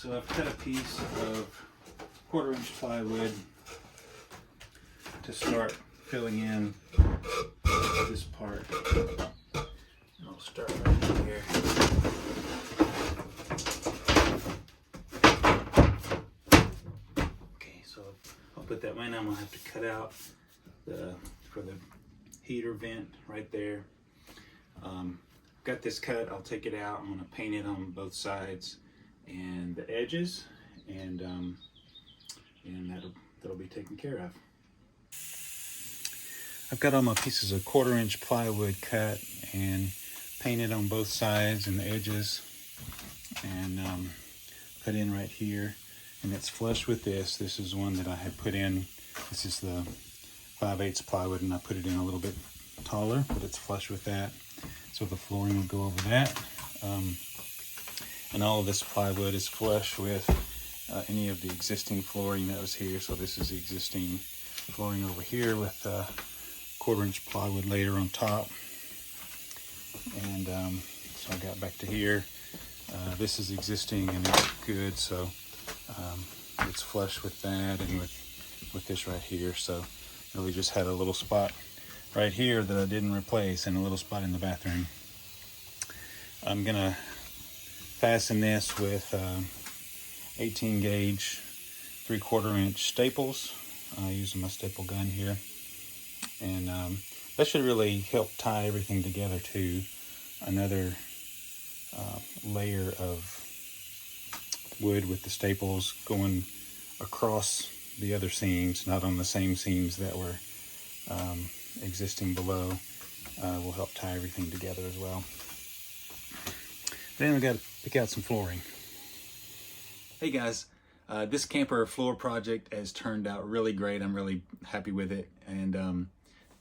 So I've cut a piece of 1/4 inch plywood to start filling in this part. And I'll start right here. Okay, so I'll put that in. I'm gonna have to cut out for the heater vent right there. Got this cut. I'll take it out. I'm gonna paint it on both sides and the edges, and that'll be taken care of. I've got all my pieces of 1/4 inch plywood cut and painted on both sides and the edges, and put in right here, and it's flush with this. This is one that I had put in. This is the 5/8 plywood, and I put it in a little bit taller, but it's flush with that. So the flooring will go over that. And all of this plywood is flush with any of the existing flooring that was here. So this is the existing flooring over here with 1/4 inch plywood layer on top. And so I got back to here. This is existing and it's good. So it's flush with that and with this right here. So really just had a little spot right here that I didn't replace, and a little spot in the bathroom. I'm gonna fasten this with 18 gauge 3/4 inch staples using my staple gun here, and that should really help tie everything together too. Another layer of wood with the staples going across the other seams, not on the same seams that were existing below, will help tie everything together as well. Then we got to pick out some flooring. Hey guys, this camper floor project has turned out really great. I'm really happy with it, and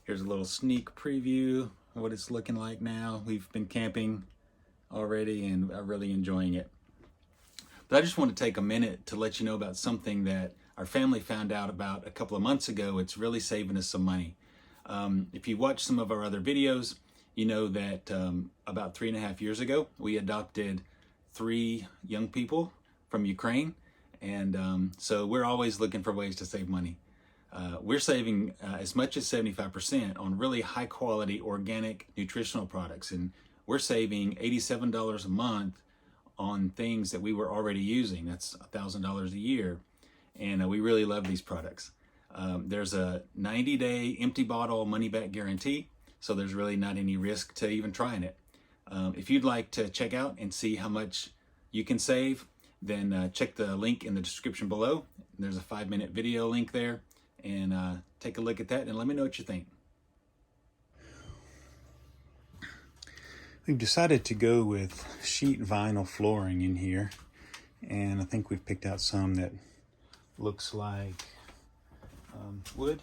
here's a little sneak preview of what it's looking like now. We've been camping already and I'm really enjoying it. But I just want to take a minute to let you know about something that our family found out about a couple of months ago. It's really saving us some money. If you watch some of our other videos, you know that about 3.5 years ago, we adopted 3 young people from Ukraine. And so we're always looking for ways to save money. We're saving as much as 75% on really high quality organic nutritional products. And we're saving $87 a month on things that we were already using. That's $1,000 a year. And we really love these products. There's a 90-day empty bottle money back guarantee, so there's really not any risk to even trying it. If you'd like to check out and see how much you can save, then check the link in the description below. There's a 5-minute video link there, and take a look at that and let me know what you think. We've decided to go with sheet vinyl flooring in here, and I think we've picked out some that looks like wood.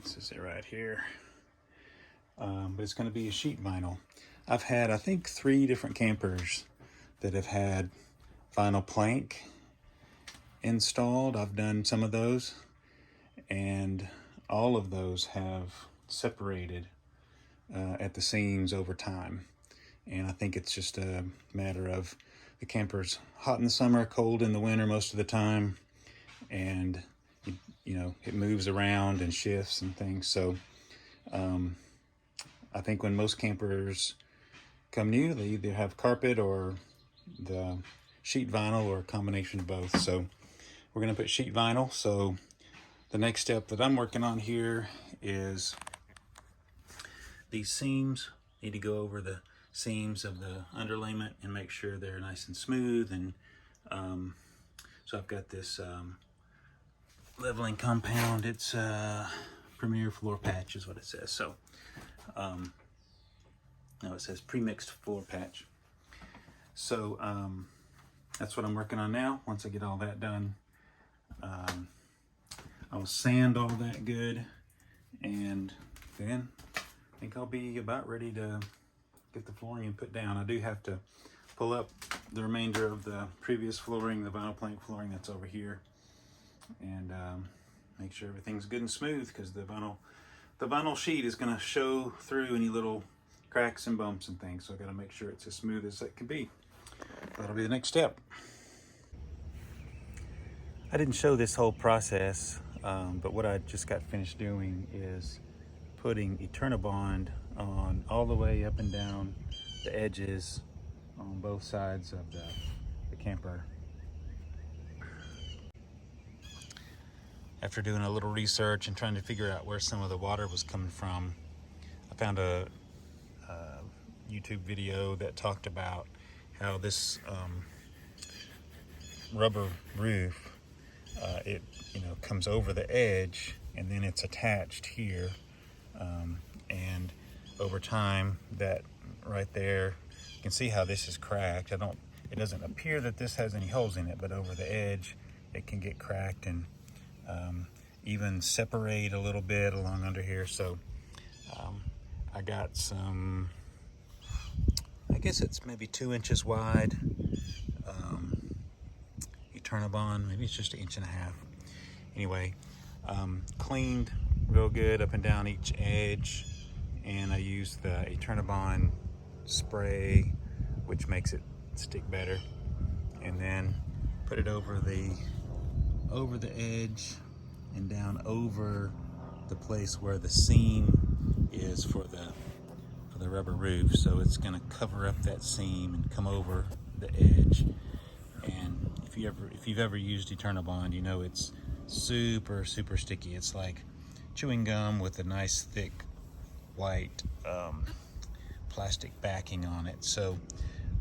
This is it right here. But it's going to be a sheet vinyl. I've had, I think, 3 different campers that have had vinyl plank installed. I've done some of those, and all of those have separated at the seams over time. And I think it's just a matter of the camper's hot in the summer, cold in the winter most of the time, and you know, it moves around and shifts and things. So I think when most campers come new, they either have carpet or the sheet vinyl, or a combination of both. So we're going to put sheet vinyl. So the next step that I'm working on here is these seams. Need to go over the seams of the underlayment and make sure they're nice and smooth. And so I've got this leveling compound. It's Premier Floor Patch is what it says. So no, it says pre-mixed floor patch. So that's what I'm working on now. Once I get all that done, I'll sand all that good, and then I think I'll be about ready to get the flooring put down. I do have to pull up the remainder of the previous flooring, the vinyl plank flooring that's over here, and make sure everything's good and smooth, because the vinyl sheet is going to show through any little cracks and bumps and things. So I got to make sure it's as smooth as it can be. That'll be the next step. I didn't show this whole process, but what I just got finished doing is putting Eterna Bond on all the way up and down the edges on both sides of the camper. After doing a little research and trying to figure out where some of the water was coming from, I found a YouTube video that talked about how this rubber roof, it comes over the edge and then it's attached here, and over time, that right there, you can see how this is cracked. It doesn't appear that this has any holes in it, but over the edge it can get cracked and even separate a little bit along under here. So I got some, I guess it's maybe 2 inches wide Eterna Bond, maybe it's just 1.5 inches. Anyway, cleaned real good up and down each edge, and I used the Eterna Bond spray, which makes it stick better, and then put it over the edge and down over the place where the seam is for the rubber roof. So it's going to cover up that seam and come over the edge. And if you've ever used Eterna Bond, you know it's super sticky. It's like chewing gum with a nice thick white plastic backing on it. So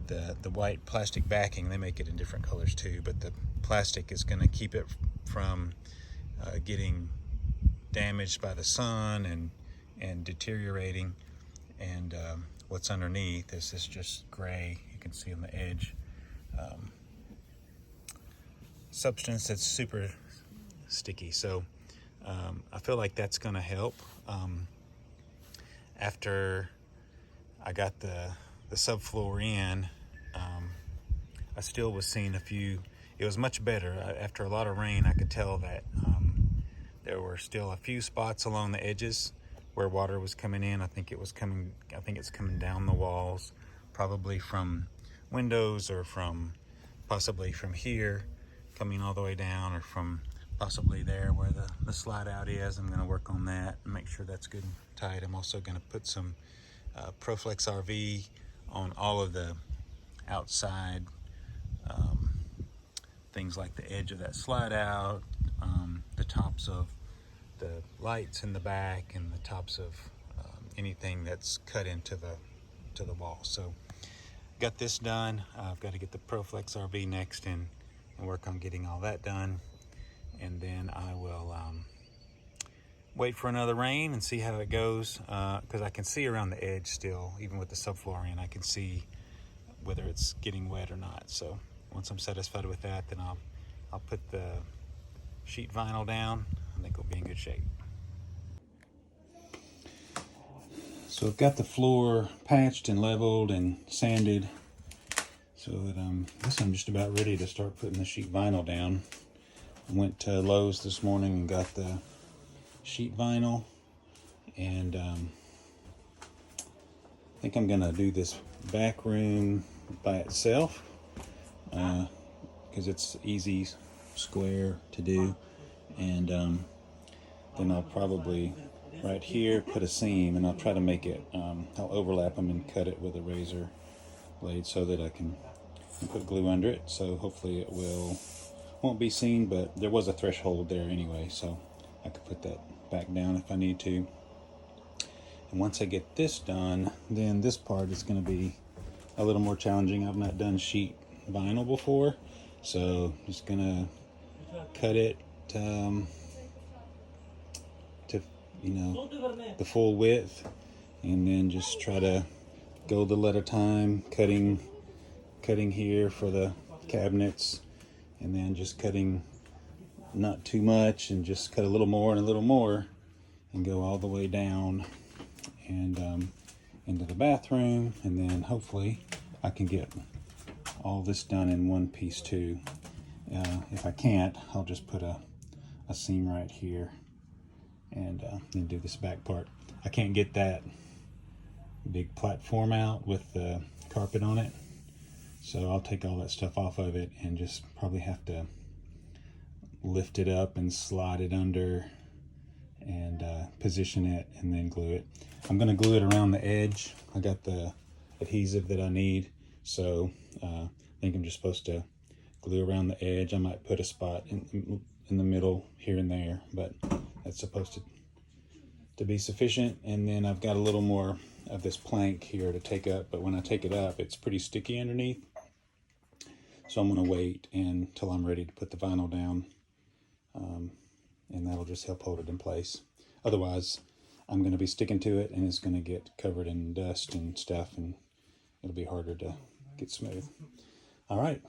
the white plastic backing, they make it in different colors too, but the plastic is going to keep it from getting damaged by the sun and deteriorating. And what's underneath is this just gray, you can see on the edge, substance that's super sticky. So I feel like that's going to help. After I got the subfloor in, I still was seeing a few. It was much better. After a lot of rain, I could tell that there were still a few spots along the edges where water was coming in. I think it's coming down the walls, probably from windows or possibly from here, coming all the way down, or from possibly there where the slide out is. I'm going to work on that and make sure that's good and tight. I'm also going to put some ProFlex RV on all of the outside things, like the edge of that slide out, the tops of the lights in the back, and the tops of anything that's cut into the wall. So got this done. I've got to get the ProFlex RV next and work on getting all that done, and then I will wait for another rain and see how it goes, because I can see around the edge still, even with the subfloor in, I can see whether it's getting wet or not. So once I'm satisfied with that, then I'll put the sheet vinyl down. I think it'll be in good shape. So I've got the floor patched and leveled and sanded, so that I guess I'm just about ready to start putting the sheet vinyl down. I went to Lowe's this morning and got the sheet vinyl, and I think I'm gonna do this back room by itself, because it's easy square to do, and then I'll probably right here put a seam, and I'll try to make it, I'll overlap them and cut it with a razor blade so that I can put glue under it, so hopefully it won't be seen, but there was a threshold there anyway, so I could put that back down if I need to. And once I get this done, then this part is going to be a little more challenging. I've not done sheet vinyl before, so just gonna cut it to the full width, and then just try to go the letter time, cutting here for the cabinets, and then just cutting not too much, and just cut a little more and a little more, and go all the way down and into the bathroom, and then hopefully I can get all this done in one piece too. If I can't, I'll just put a seam right here and then do this back part. I can't get that big platform out with the carpet on it, so I'll take all that stuff off of it and just probably have to lift it up and slide it under and position it and then glue it. I'm going to glue it around the edge. I got the adhesive that I need, so I think I'm just supposed to glue around the edge. I might put a spot in the middle here and there, but that's supposed to be sufficient. And then I've got a little more of this plank here to take up, but when I take it up, it's pretty sticky underneath. So I'm going to wait until I'm ready to put the vinyl down, and that'll just help hold it in place. Otherwise, I'm going to be sticking to it, and it's going to get covered in dust and stuff, and it'll be harder to get smooth. All right,